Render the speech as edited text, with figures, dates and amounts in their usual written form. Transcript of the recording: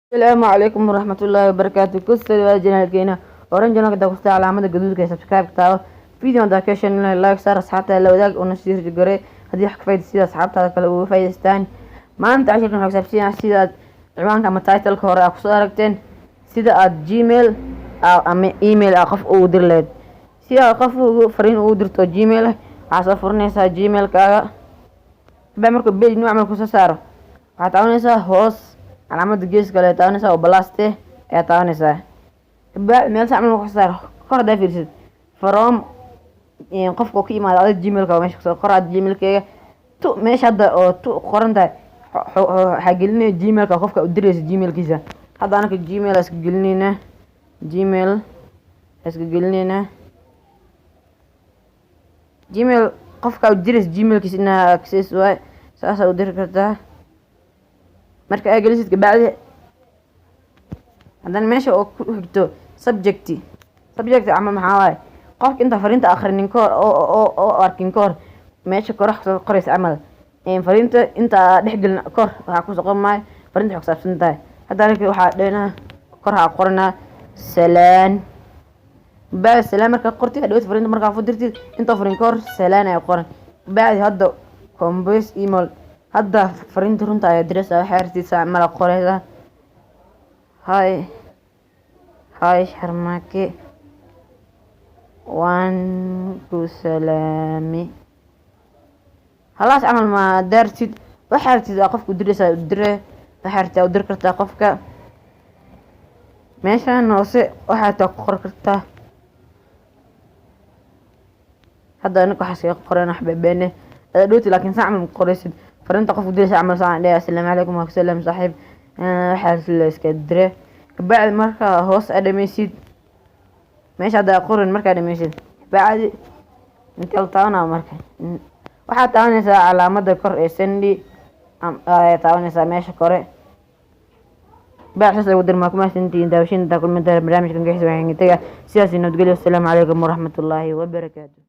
السلام عليكم ورحمة الله وبركاته. كل واجنا لقينا ورنجنا كده كوستا علامة جدود كده سبسكرايب تاعه فيديو داكشن لايك صار أصحابته لو ذاك ونشير جري هذه حق فايدة سيدا أصحابته كله فايدة ستان ما أنت عشان كنا حسابين سيدا عنوان كما تايتل كورا أقصاركتين سيدا جيميل أو إيميل أخف أودر لد سيدا أخف فرين أودر تو جيميل عصفرنيسا جيميل كا بعمركم بيج نوع من كوسا هتعاونيسا هوس علامada geeska le taabanaysaa oo balaste ayaa taabanaysaa kabacdi meel sac marka saar kor hadaa fiirsid from qofka ka imaada ada gmailka meesha kusoo qoraad gmailkayga tu meesha hadda oo tu qoran tahay waxaa gelinaya gmailka qofka u diraysa gmailkiisa hadda anaka gmail iska gelinayna gmail iska gelinayna gmail qofka u diraysa gmailkiisa inaa access waay saasa u diri kartaa marka ay gelisid kabacdi haddana meesha oo ku xigto subject ama maxaa waaye qofka inta fariinta akhrinin kahor oo arkin kahor meesha kor wax qoraysa camal fariinta inta dhexgelin kor waxaa ku soqon maayo fariinta waxay ku saabsan tahay hadda waxaa dheena kor waxaa qoranaa salaan baa salaan marka qortid hadhow fariinta markaa fudirtid inta fariin kahor salaan ay qoran bacdi hadda compose email hadda fariinta runta ayaa diraysa waxay artiisa mala qoraysa hay sharmaake waan ku salaami halaas camal ma daartid waxay artiisa qofku diraysa dire waxay artiisa u dir kartaa qofka meeshaan hoose waxaa taa ku qor kartaa hadda aniga waxaa iskaga qoran wax bebeene dhowti laakiin saa camal ma qoraysid فرنت قف ودرس عمل صاع السلام عليكم وسلام صاحب حاس الاسكدره بعد مركا هوس ادميسيد ماشي هذا قرن مركا ادميسيد بعد انت طانا مركا waxaa taabanaysaa calaamada kor ee sendi taabanaysaa meesha kore baaxis lagu dirmaa kuma sintiin daawashin ta kulmada barnaamijkan gaxis waxaan tagaa sidaas nabadgelyo. Assalaamu calaykum waraxmatullaahi wabarakaatuh.